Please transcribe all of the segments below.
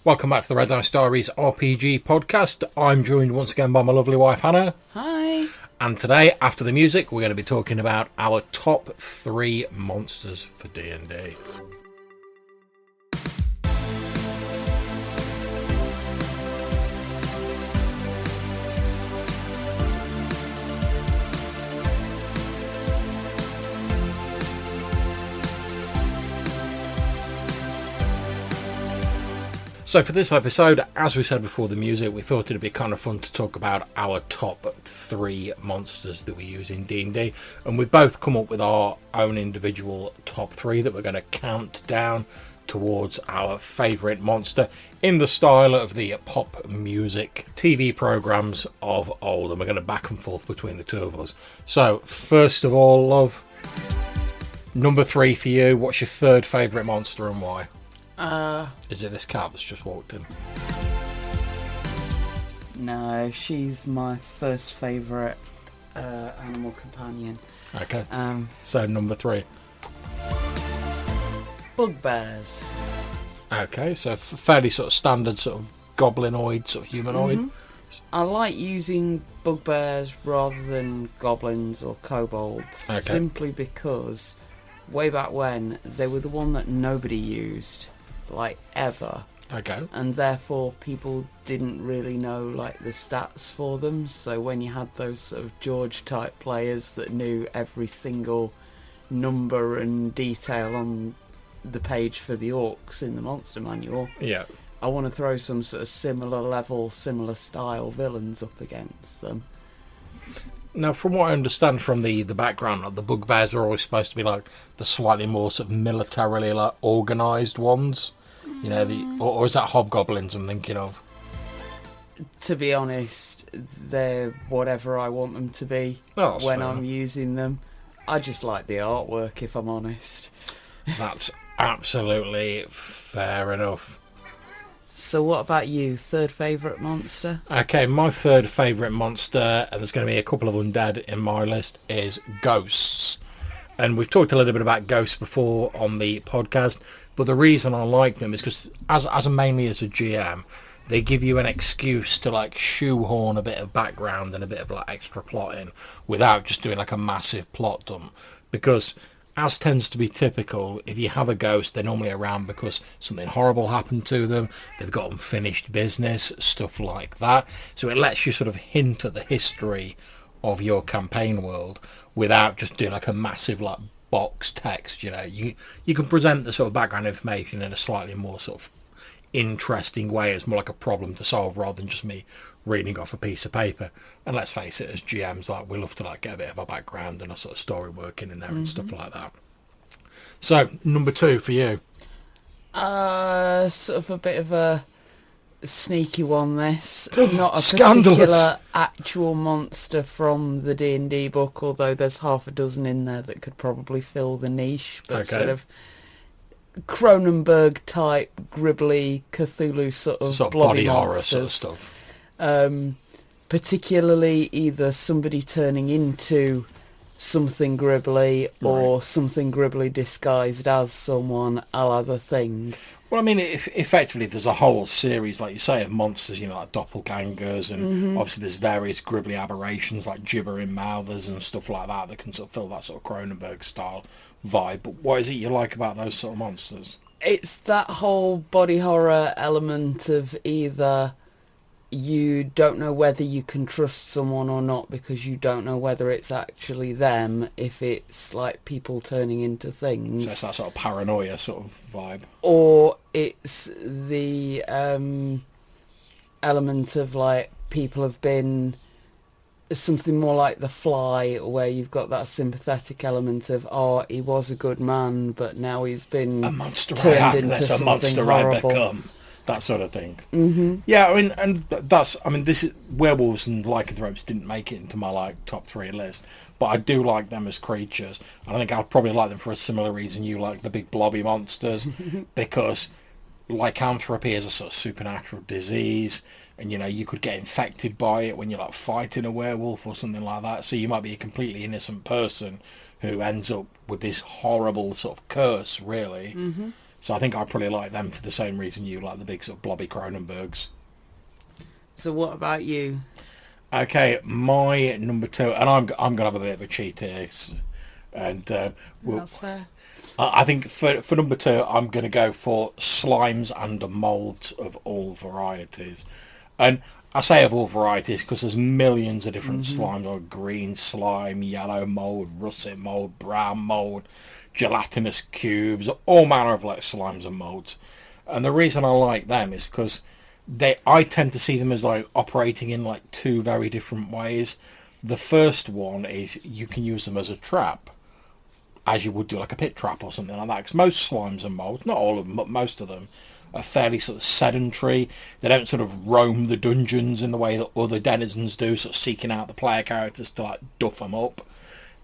Welcome back to the Red Dice Diaries RPG podcast. I'm joined once again by my lovely wife Hannah. Hi. And today, after the music, we're going to be talking about our top 3 monsters for D&D. So for this episode, as we said before the music, we thought it'd be kind of fun to talk about our top 3 monsters that we use in D&D. And we've both come up with our own individual top 3 that we're going to count down towards our favourite monster in the style of the pop music TV programmes of old. And we're going to back and forth between the two of us. So first of all, love, number 3 for you. What's your third favourite monster and why? Is it this cat that's just walked in? No, she's my first favourite animal companion. Okay. So number 3. Bugbears. Okay, so fairly sort of standard sort of goblinoid, sort of humanoid. Mm-hmm. I like using bugbears rather than goblins or kobolds, Okay. simply because way back when they were the one that nobody used. Like ever, Okay. and therefore people didn't really know like the stats for them. So when you had those sort of George type players that knew every single number and detail on the page for the orcs in the monster manual, Yeah. I want to throw some sort of similar level, similar style villains up against them. Now, from what I understand from the background, like, the bugbears are always supposed to be like the slightly more sort of militarily like organised ones. You know, or is that hobgoblins I'm thinking of? To be honest, they're whatever I want them to be Oh, when fair. I'm using them. I just like the artwork, if I'm honest. That's absolutely fair enough. So what about you? Third favourite monster? Okay, my third favourite monster, and there's going to be a couple of undead in my list, is ghosts. And we've talked a little bit about ghosts before on the podcast, but the reason I like them is because mainly as a GM, they give you an excuse to like shoehorn a bit of background and a bit of like extra plot in without just doing like a massive plot dump. Because as tends to be typical, if you have a ghost, they're normally around because something horrible happened to them, they've got unfinished business, stuff like that. So it lets you sort of hint at the history of your campaign world without just doing like a massive like box text. You know, you can present the sort of background information in a slightly more sort of interesting way, as more like a problem to solve rather than just me reading off a piece of paper. And let's face it, as GMs, like, we love to like get a bit of a background and a sort of story working in there and stuff like that. So number 2 for you. Sort of a bit of a sneaky one, this. Not a Scandalous. particular actual monster from the D&D book, although there's half a dozen in there that could probably fill the niche, but Okay. sort of Cronenberg type, gribbly Cthulhu sort of blobby body horror monsters. sort of stuff. Particularly either somebody turning into something gribbly or something gribbly disguised as someone, a la The Thing. Well, I mean, if effectively there's a whole series, like you say, of monsters, you know, like doppelgangers, and obviously there's various gribbly aberrations like gibbering mouthers and stuff like that that can sort of fill that sort of Cronenberg style vibe. But what is it you like about those sort of monsters? It's that whole body horror element of either you don't know whether you can trust someone or not because you don't know whether it's actually them, if it's like people turning into things. So it's that sort of paranoia sort of vibe. Or it's the element of like people have been something more like The Fly, where you've got that sympathetic element of, oh, he was a good man, but now he's been A monster I turned am, into that's a something monster horrible. I become. That sort of thing. Mm-hmm. Yeah, I mean, and that's, I mean, this is, werewolves and lycanthropes didn't make it into my like top 3 list, but I do like them as creatures, and I think I'll probably like them for a similar reason you like the big blobby monsters, because lycanthropy is a sort of supernatural disease, and you know, you could get infected by it when you're like fighting a werewolf or something like that, so you might be a completely innocent person who ends up with this horrible sort of curse, really. So I think I probably like them for the same reason you like the big sort of blobby Cronenbergs. So what about you? Okay, my number two, and I'm gonna have a bit of a cheat here, and That's fair. I think for number two, I'm gonna go for slimes and molds of all varieties, and I say of all varieties because there's millions of different slimes, or green slime, yellow mold, russet mold, brown mold, gelatinous cubes, all manner of like slimes and molds, and the reason I like them is because I tend to see them as like operating in like two very different ways. The first one is you can use them as a trap, as you would do like a pit trap or something like that. Because most slimes and molds, not all of them, but most of them, are fairly sort of sedentary. They don't sort of roam the dungeons in the way that other denizens do, sort of seeking out the player characters to like duff them up.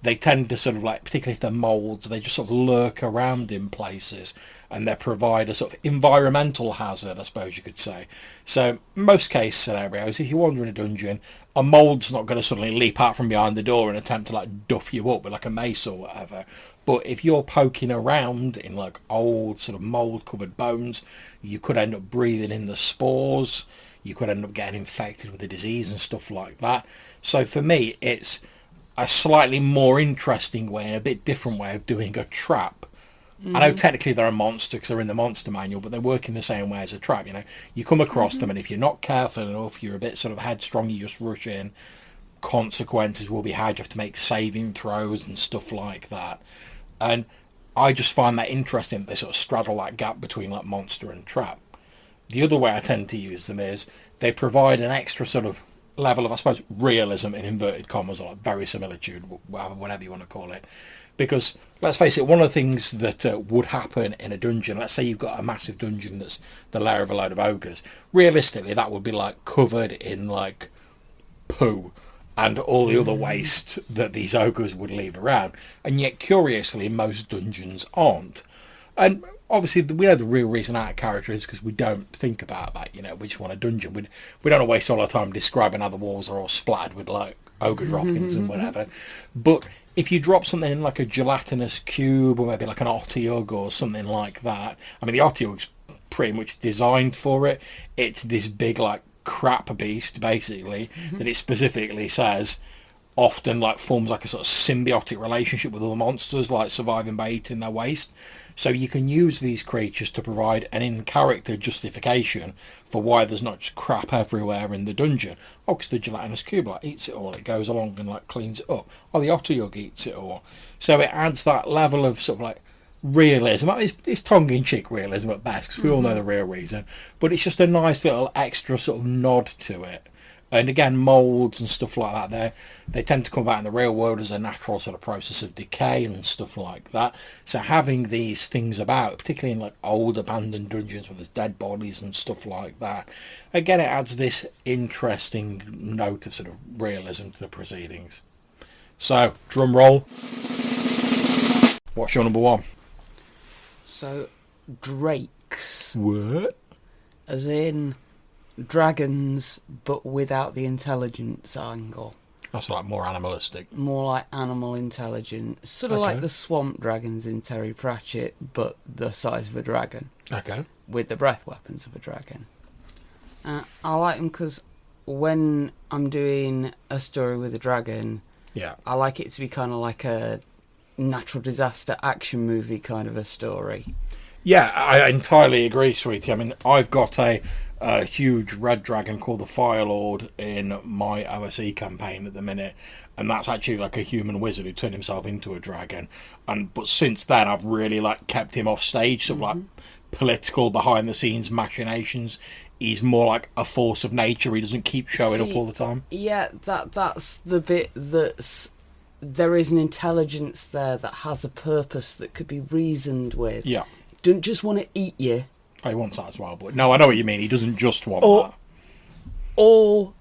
They tend to sort of like, particularly if they're molds, they just sort of lurk around in places, and they provide a sort of environmental hazard, I suppose you could say. So most case scenarios, if you wander in a dungeon, a mold's not going to suddenly leap out from behind the door and attempt to like duff you up with like a mace or whatever. But if you're poking around in like old sort of mold covered bones, you could end up breathing in the spores, you could end up getting infected with a disease and stuff like that. So for me, it's a slightly more interesting way and a bit different way of doing a trap. I know technically they're a monster because they're in the monster manual, but they work in the same way as a trap. You know, you come across them, and if you're not careful enough, you're a bit sort of headstrong, you just rush in. Consequences will be hard. You have to make saving throws and stuff like that. And I just find that interesting that they sort of straddle that gap between like monster and trap. The other way I tend to use them is they provide an extra sort of level of, I suppose, realism in inverted commas, or like verisimilitude, whatever you want to call it. Because let's face it, one of the things that would happen in a dungeon, let's say you've got a massive dungeon that's the lair of a load of ogres, realistically that would be like covered in like poo and all the other waste that these ogres would leave around. And yet, curiously, most dungeons aren't. And obviously, we know the real reason our character is because we don't think about that. You know, we just want a dungeon. We don't waste all our time describing how the walls are all splattered with like ogre droppings and whatever. But if you drop something in like a gelatinous cube, or maybe like an otyug or something like that, I mean, the otyug's pretty much designed for it. It's this big like crap beast, basically, that it specifically says often like forms like a sort of symbiotic relationship with other monsters, like surviving by eating their waste. So you can use these creatures to provide an in-character justification for why there's not just crap everywhere in the dungeon. Oh, because the gelatinous cube like eats it all, it goes along and like cleans it up. Oh, the otyug eats it all. So it adds that level of sort of like realism. It's tongue-in-cheek realism at best, because we all know the real reason, but it's just a nice little extra sort of nod to it. And again, molds and stuff like that, they tend to come about in the real world as a natural sort of process of decay and stuff like that. So having these things about, particularly in like old abandoned dungeons where there's dead bodies and stuff like that, again, it adds this interesting note of sort of realism to the proceedings. So, drum roll. What's your number one? So, drakes. What? As in dragons, but without the intelligence angle. That's like more animalistic. More like animal intelligence. Sort of like the swamp dragons in Terry Pratchett, but the size of a dragon. Okay. With the breath weapons of a dragon. I like them because when I'm doing a story with a dragon, Yeah. I like it to be kind of like a natural disaster action movie kind of a story. Yeah, I entirely agree, sweetie. I mean, I've got a huge red dragon called the Fire Lord in my OSE campaign at the minute, and that's actually like a human wizard who turned himself into a dragon. But since then, I've really like kept him off stage, sort of like political behind the scenes machinations. He's more like a force of nature. He doesn't keep showing up all the time. Yeah, that's the bit that's... There is an intelligence there that has a purpose that could be reasoned with. Yeah. Don't just want to eat you. Oh, he wants that as well, but no, I know what you mean. He doesn't just want that. All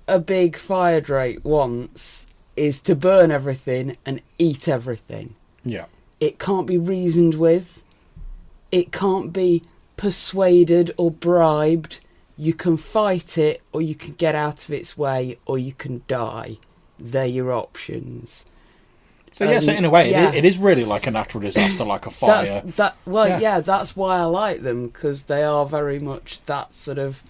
a big fire drake wants is to burn everything and eat everything. Yeah. It can't be reasoned with. It can't be persuaded or bribed. You can fight it, or you can get out of its way, or you can die. They're your options. So yes, in a way, it is really like a natural disaster, like a fire. That's why I like them, because they are very much that sort of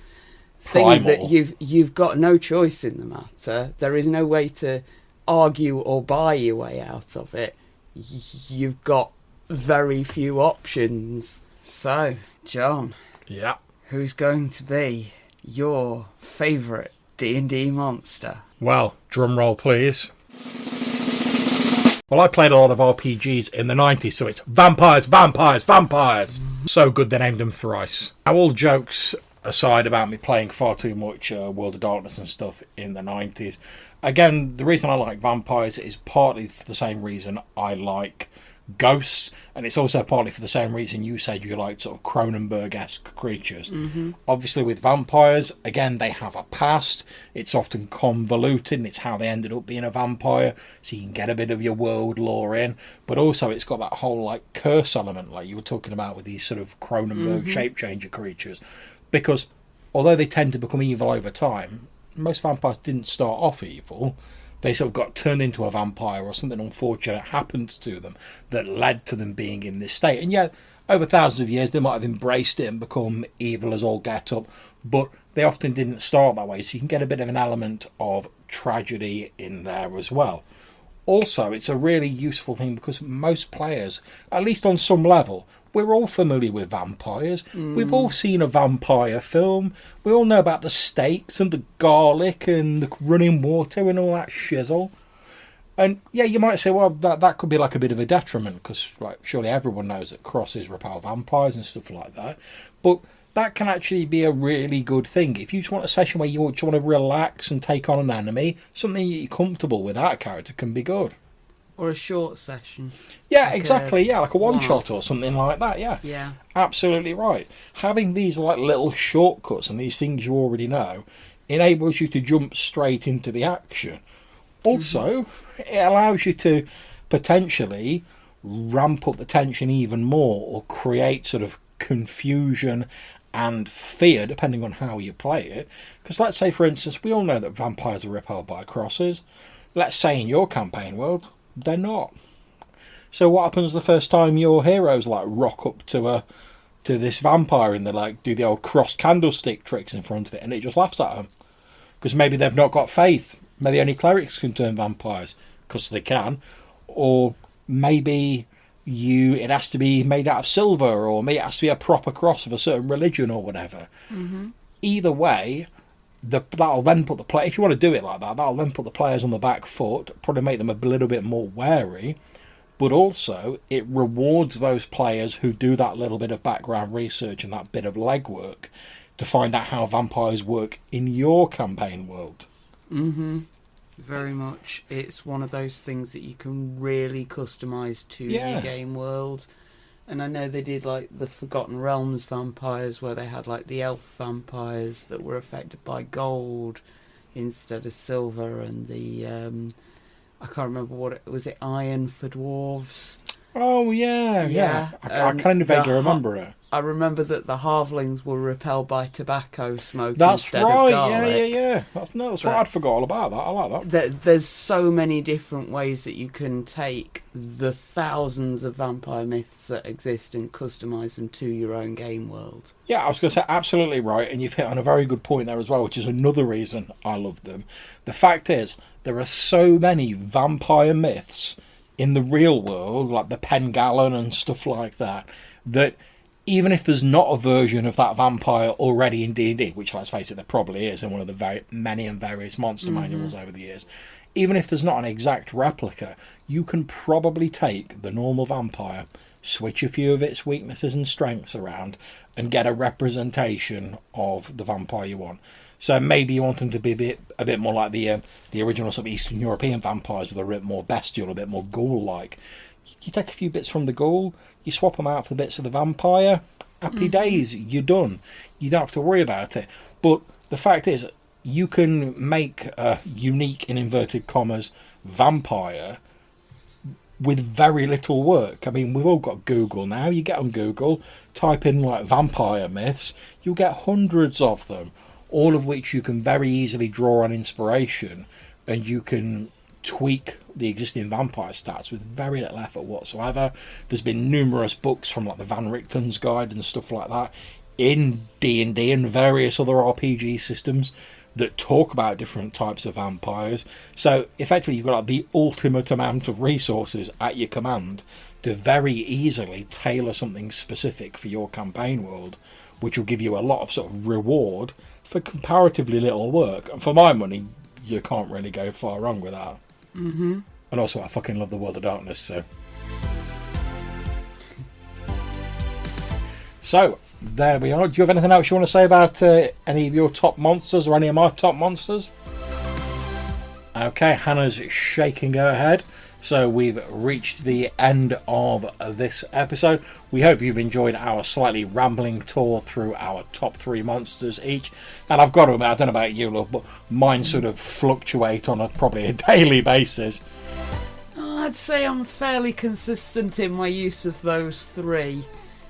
thing Primal. that you've got no choice in the matter. There is no way to argue or buy your way out of it. You've got very few options. So, John, Yeah. who's going to be your favourite D&D monster? Well, drum roll, please. Well, I played a lot of RPGs in the 90s, so it's vampires, vampires, vampires. So good they named them thrice. Now, all jokes aside about me playing far too much World of Darkness and stuff in the 90s, again, the reason I like vampires is partly for the same reason I like ghosts, and it's also partly for the same reason you said you like sort of Cronenberg-esque creatures. Obviously with vampires, again, they have a past. It's often convoluted, and it's how they ended up being a vampire, so you can get a bit of your world lore in, but also it's got that whole like curse element like you were talking about with these sort of Cronenberg shape changer creatures, because although they tend to become evil over time, most vampires didn't start off evil. They sort of got turned into a vampire, or something unfortunate happened to them that led to them being in this state. And yet, over thousands of years, they might have embraced it and become evil as all get up, but they often didn't start that way. So you can get a bit of an element of tragedy in there as well. Also, it's a really useful thing because most players, at least on some level, we're all familiar with vampires. We've all seen a vampire film. We all know about the steaks and the garlic and the running water and all that shizzle. And yeah, you might say, well, that could be like a bit of a detriment because like surely everyone knows that crosses repel vampires and stuff like that. But that can actually be a really good thing. If you just want a session where you just want to relax and take on an enemy, something you're comfortable with that character can be good. Or a short session. Yeah, like exactly. Like a one-shot or something like that. Yeah. Absolutely right. Having these like little shortcuts and these things you already know enables you to jump straight into the action. Also, it allows you to potentially ramp up the tension even more or create sort of confusion and fear depending on how you play it. Because let's say, for instance, we all know that vampires are repelled by crosses. Let's say in your campaign world, they're not. So what happens the first time your heroes like rock up to this vampire and they like do the old cross candlestick tricks in front of it and it just laughs at them? Because maybe they've not got faith. Maybe only clerics can turn vampires because they can. Or maybe it has to be made out of silver, or maybe it has to be a proper cross of a certain religion or whatever. Either way, that'll then put the play. If you want to do it like that, that'll then put the players on the back foot, probably make them a little bit more wary. But also, it rewards those players who do that little bit of background research and that bit of legwork to find out how vampires work in your campaign world. Very much. It's one of those things that you can really customise to your game world. And I know they did like the Forgotten Realms vampires, where they had like the elf vampires that were affected by gold instead of silver, and the I can't remember what it was. It iron for dwarves. Oh yeah. I kind of vaguely remember it. I remember that the halflings were repelled by tobacco smoke That's instead right. of garlic. Yeah. That's right. I'd forgot all about that. I like that. There's so many different ways that you can take the thousands of vampire myths that exist and customise them to your own game world. Yeah, I was going to say absolutely right, and you've hit on a very good point there as well, which is another reason I love them. The fact is, there are so many vampire myths in the real world, like the Pengallan and stuff like that, that even if there's not a version of that vampire already in D&D, which let's face it, there probably is in one of the very many and various monster manuals over the years, even if there's not an exact replica, you can probably take the normal vampire, switch a few of its weaknesses and strengths around, and get a representation of the vampire you want. So maybe you want them to be a bit more like the original sort of Eastern European vampires, with a bit more bestial, a bit more ghoul-like. You take a few bits from the ghoul, you swap them out for bits of the vampire, happy days, you're done. You don't have to worry about it. But the fact is, you can make a unique, in inverted commas, vampire with very little work. I mean, we've all got Google now. You get on Google, type in like vampire myths, you'll get hundreds of them, all of which you can very easily draw on inspiration, and you can tweak the existing vampire stats with very little effort whatsoever. There's been numerous books from like the Van Richten's Guide and stuff like that in D&D and various other RPG systems that talk about different types of vampires. So effectively you've got like the ultimate amount of resources at your command to very easily tailor something specific for your campaign world, which will give you a lot of sort of reward for comparatively little work. And for my money, you can't really go far wrong with that. Mm-hmm. And also I fucking love the World of Darkness, so... So, there we are. Do you have anything else you want to say about any of your top monsters or any of my top monsters? Okay, Hannah's shaking her head. So we've reached the end of this episode. We hope you've enjoyed our slightly rambling tour through our top 3 monsters each. And I've got to admit, I don't know about you, love, but mine sort of fluctuate on probably a daily basis. I'd say I'm fairly consistent in my use of those 3.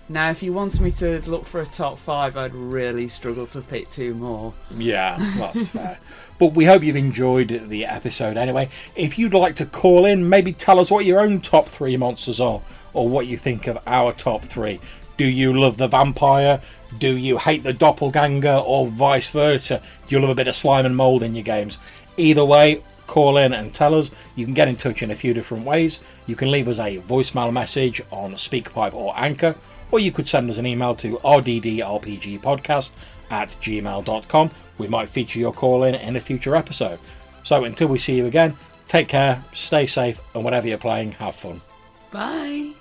Now, if you wanted me to look for a top 5, I'd really struggle to pick 2 more. Yeah, that's fair. But we hope you've enjoyed the episode anyway. If you'd like to call in, maybe tell us what your own top 3 monsters are, or what you think of our top 3. Do you love the vampire? Do you hate the doppelganger, or vice versa? Do you love a bit of slime and mould in your games? Either way, call in and tell us. You can get in touch in a few different ways. You can leave us a voicemail message on SpeakPipe or Anchor, or you could send us an email to rddrpgpodcast@gmail.com. We might feature your call in a future episode. So until we see you again, take care, stay safe, and whatever you're playing, have fun. Bye.